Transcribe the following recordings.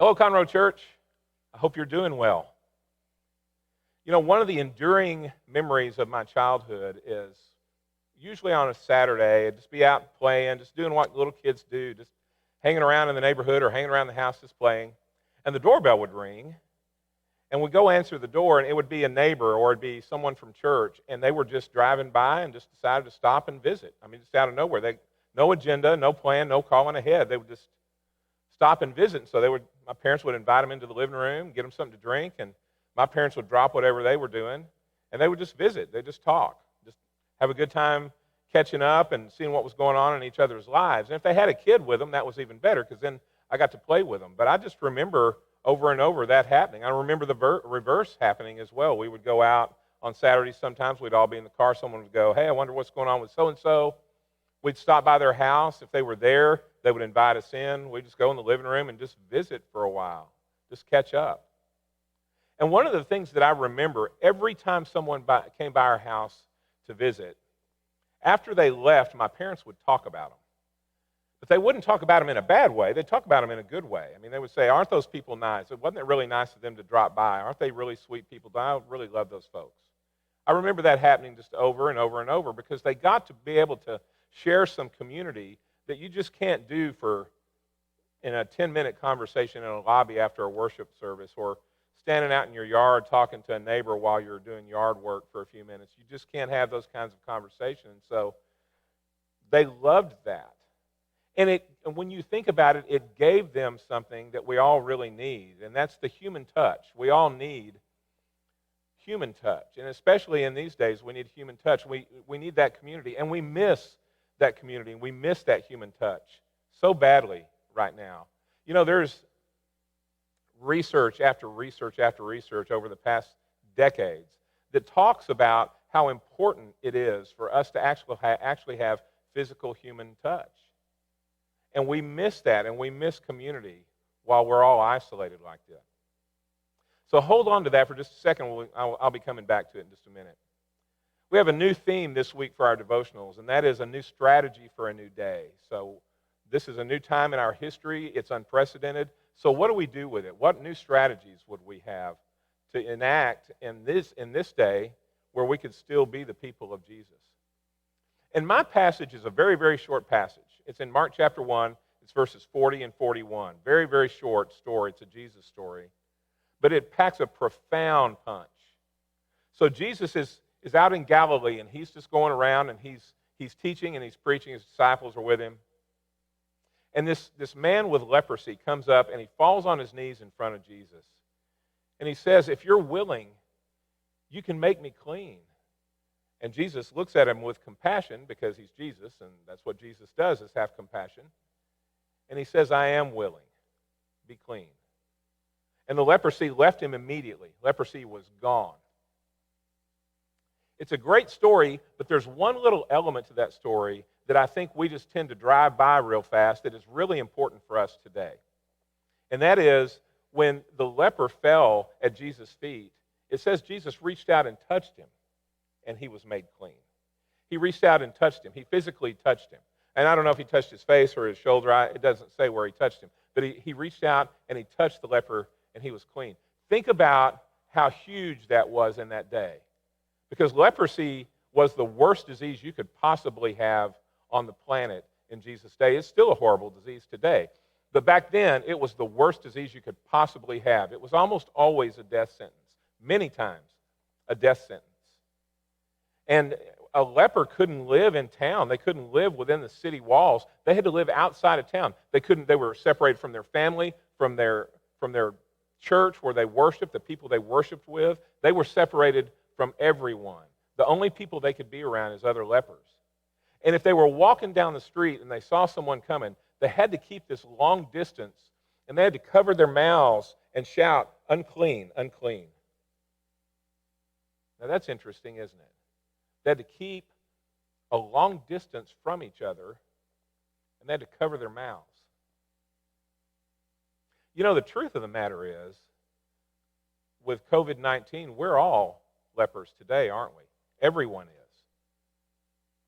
Hello, Conroe Church. I hope you're doing well. You know, one of the enduring memories of my childhood is usually on a Saturday, I'd just be out playing, just doing what little kids do, just hanging around in the neighborhood or hanging around the house just playing. And the doorbell would ring, and we'd go answer the door, and it would be a neighbor or it'd be someone from church, and they were just driving by and just decided to stop and visit. I mean, just out of nowhere. No agenda, no plan, no calling ahead. They would just stop and visit. And so my parents would invite them into the living room, get them something to drink, and my parents would drop whatever they were doing, and they would just visit. They'd just talk, just have a good time catching up and seeing what was going on in each other's lives. And if they had a kid with them, that was even better, because then I got to play with them. But I just remember over and over that happening. I remember the reverse happening as well. We would go out on Saturdays sometimes. We'd all be in the car. Someone would go, "Hey, I wonder what's going on with so-and-so." We'd stop by their house. If they were there, they would invite us in. We'd just go in the living room and just visit for a while, just catch up. And one of the things that I remember, every time someone came by our house to visit, after they left, my parents would talk about them. But they wouldn't talk about them in a bad way. They'd talk about them in a good way. I mean, they would say, "Aren't those people nice? Wasn't it really nice of them to drop by? Aren't they really sweet people? I really love those folks." I remember that happening just over and over and over, because they got to be able to share some community that you just can't do in a 10-minute conversation in a lobby after a worship service, or standing out in your yard talking to a neighbor while you're doing yard work for a few minutes. You just can't have those kinds of conversations. So they loved that. And when you think about it, it gave them something that we all really need, and that's the human touch. We all need human touch, and especially in these days, we need human touch. We need that community, and we miss that community, and we miss that human touch so badly right now. You know, there's research after research after research over the past decades that talks about how important it is for us to actually have physical human touch. And we miss that, and we miss community while we're all isolated like this. So hold on to that for just a second. I'll be coming back to it in just a minute. We have a new theme this week for our devotionals, and that is a new strategy for a new day. So this is a new time in our history. It's unprecedented. So what do we do with it? What new strategies would we have to enact in this day where we could still be the people of Jesus? And my passage is a very, very short passage. It's in Mark chapter 1. It's verses 40 and 41. Very, very short story. It's a Jesus story. But it packs a profound punch. So Jesus is out in Galilee, and he's just going around, and he's teaching and he's preaching. His disciples are with him. And this man with leprosy comes up, and he falls on his knees in front of Jesus. And he says, "If you're willing, you can make me clean." And Jesus looks at him with compassion, because he's Jesus, and that's what Jesus does, is have compassion. And he says, "I am willing. Be clean." And the leprosy left him immediately. Leprosy was gone. It's a great story, but there's one little element to that story that I think we just tend to drive by real fast that is really important for us today. And that is, when the leper fell at Jesus' feet, it says Jesus reached out and touched him, and he was made clean. He reached out and touched him. He physically touched him. And I don't know if he touched his face or his shoulder. It doesn't say where he touched him. But he reached out, and he touched the leper, and he was clean. Think about how huge that was in that day. Because leprosy was the worst disease you could possibly have on the planet in Jesus' day. It's still a horrible disease today. But back then, it was the worst disease you could possibly have. It was almost always a death sentence. Many times, a death sentence. And a leper couldn't live in town. They couldn't live within the city walls. They had to live outside of town. They were separated from their family, from their church where they worshiped, the people they worshiped with. They were separated from everyone. The only people they could be around is other lepers. And if they were walking down the street and they saw someone coming, they had to keep this long distance, and they had to cover their mouths and shout, "Unclean, unclean." Now that's interesting, isn't it? They had to keep a long distance from each other, and they had to cover their mouths. You know, the truth of the matter is, with COVID-19, we're all lepers today, aren't we? Everyone is.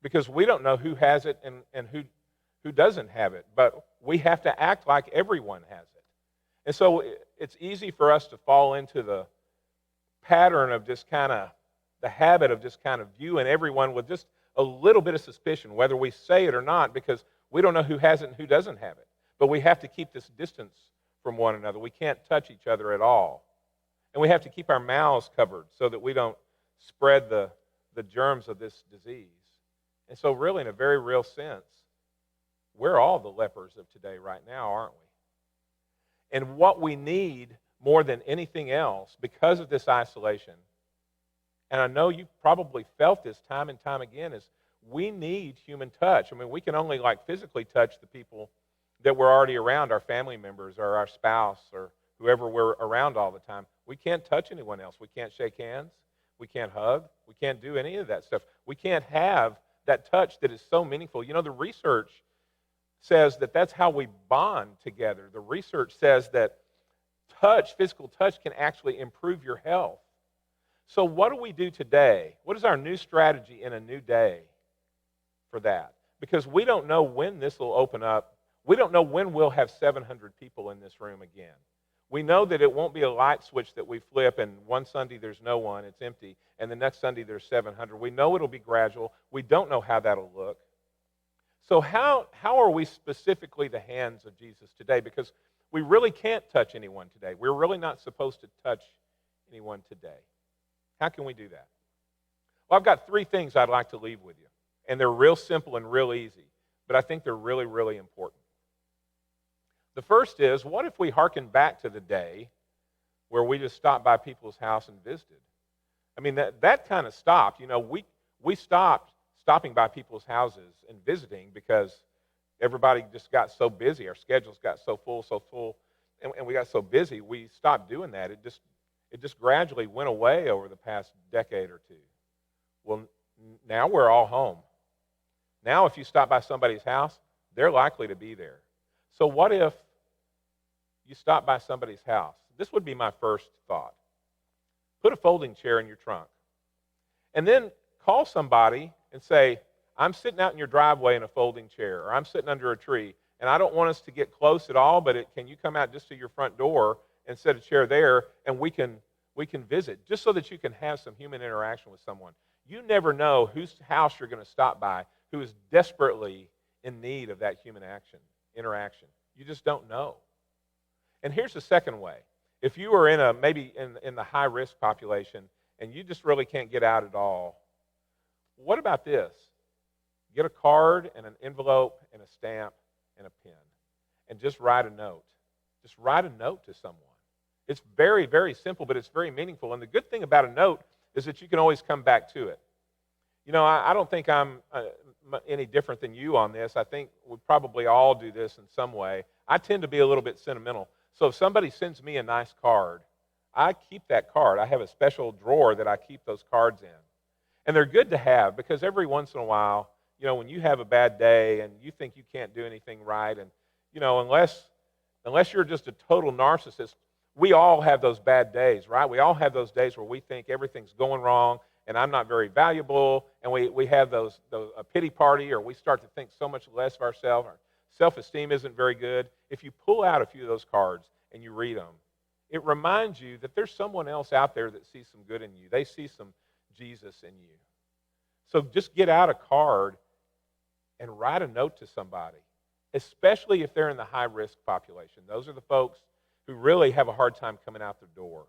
Because we don't know who has it and who doesn't have it, but we have to act like everyone has it. And so it's easy for us to fall into the pattern of just kind of, the habit of just kind of viewing everyone with just a little bit of suspicion, whether we say it or not, because we don't know who has it and who doesn't have it. But we have to keep this distance from one another. We can't touch each other at all. And we have to keep our mouths covered so that we don't spread the germs of this disease. And so really, in a very real sense, we're all the lepers of today right now, aren't we? And what we need more than anything else, because of this isolation, and I know you've probably felt this time and time again, is we need human touch. I mean, we can only physically touch the people that we're already around, our family members or our spouse or whoever we're around all the time. We can't touch anyone else. We can't shake hands. We can't hug. We can't do any of that stuff. We can't have that touch that is so meaningful. You know, the research says that that's how we bond together. The research says that physical touch, can actually improve your health. So what do we do today? What is our new strategy in a new day for that? Because we don't know when this will open up. We don't know when we'll have 700 people in this room again. We know that it won't be a light switch that we flip and one Sunday there's no one, it's empty, and the next Sunday there's 700. We know it'll be gradual. We don't know how that'll look. So how are we specifically the hands of Jesus today? Because we really can't touch anyone today. We're really not supposed to touch anyone today. How can we do that? Well, I've got 3 things I'd like to leave with you. And they're real simple and real easy. But I think they're really, really important. The first is, what if we hearken back to the day where we just stopped by people's house and visited? I mean, that kind of stopped. You know, we stopped stopping by people's houses and visiting because everybody just got so busy. Our schedules got so full, and we got so busy, we stopped doing that. It just gradually went away over the past decade or two. Well, now we're all home. Now if you stop by somebody's house, they're likely to be there. So what if you stop by somebody's house? This would be my first thought. Put a folding chair in your trunk. And then call somebody and say, I'm sitting out in your driveway in a folding chair, or I'm sitting under a tree, and I don't want us to get close at all, but can you come out just to your front door and set a chair there, and we can visit, just so that you can have some human interaction with someone. You never know whose house you're going to stop by who is desperately in need of that human interaction. You just don't know. And here's the second way. If you are maybe in the high-risk population and you just really can't get out at all, what about this? Get a card and an envelope and a stamp and a pen and just write a note. Just write a note to someone. It's very, very simple, but it's very meaningful. And the good thing about a note is that you can always come back to it. You know, I don't think I'm any different than you on this. I think we probably all do this in some way. I tend to be a little bit sentimental. So if somebody sends me a nice card, I keep that card. I have a special drawer that I keep those cards in. And they're good to have because every once in a while, you know, when you have a bad day and you think you can't do anything right, and, you know, unless you're just a total narcissist, we all have those bad days, right? We all have those days where we think everything's going wrong and I'm not very valuable, and we have a pity party, or we start to think so much less of ourselves. Our self-esteem isn't very good. If you pull out a few of those cards and you read them, it reminds you that there's someone else out there that sees some good in you. They see some Jesus in you. So just get out a card and write a note to somebody, especially if they're in the high-risk population. Those are the folks who really have a hard time coming out the door.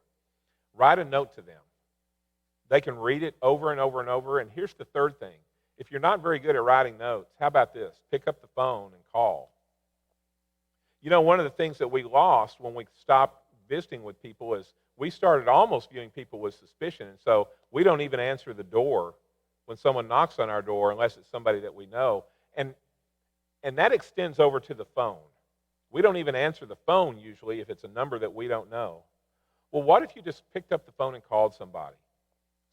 Write a note to them. They can read it over and over and over. And here's the third thing. If you're not very good at writing notes, how about this? Pick up the phone and call. You know, one of the things that we lost when we stopped visiting with people is we started almost viewing people with suspicion. And so we don't even answer the door when someone knocks on our door unless it's somebody that we know. And that extends over to the phone. We don't even answer the phone usually if it's a number that we don't know. Well, what if you just picked up the phone and called somebody?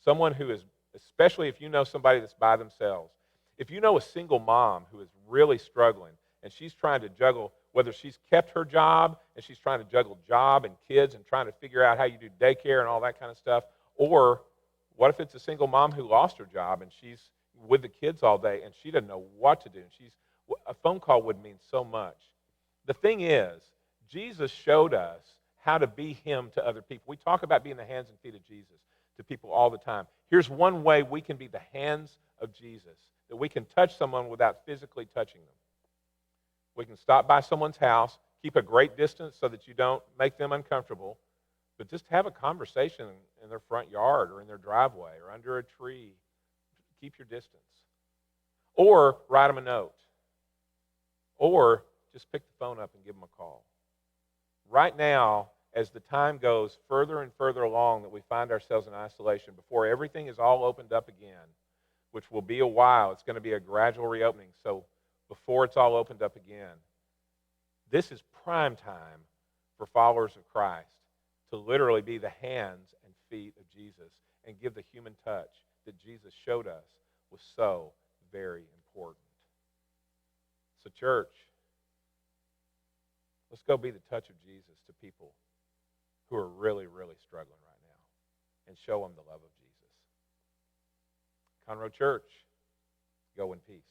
Someone who is, especially if you know somebody that's by themselves. If you know a single mom who is really struggling and she's trying to juggle, whether she's kept her job and she's trying to juggle job and kids and trying to figure out how you do daycare and all that kind of stuff, or what if it's a single mom who lost her job and she's with the kids all day and she doesn't know what to do? A phone call would mean so much. The thing is, Jesus showed us how to be him to other people. We talk about being the hands and feet of Jesus to people all the time. Here's one way we can be the hands of Jesus, that we can touch someone without physically touching them. We can stop by someone's house, keep a great distance so that you don't make them uncomfortable, but just have a conversation in their front yard or in their driveway or under a tree. Keep your distance. Or write them a note. Or just pick the phone up and give them a call. Right now, as the time goes further and further along that we find ourselves in isolation, before everything is all opened up again, which will be a while, it's going to be a gradual reopening, so before it's all opened up again, this is prime time for followers of Christ to literally be the hands and feet of Jesus and give the human touch that Jesus showed us was so very important. So church, let's go be the touch of Jesus to people who are really, really struggling right now and show them the love of Jesus. Conroe Church, go in peace.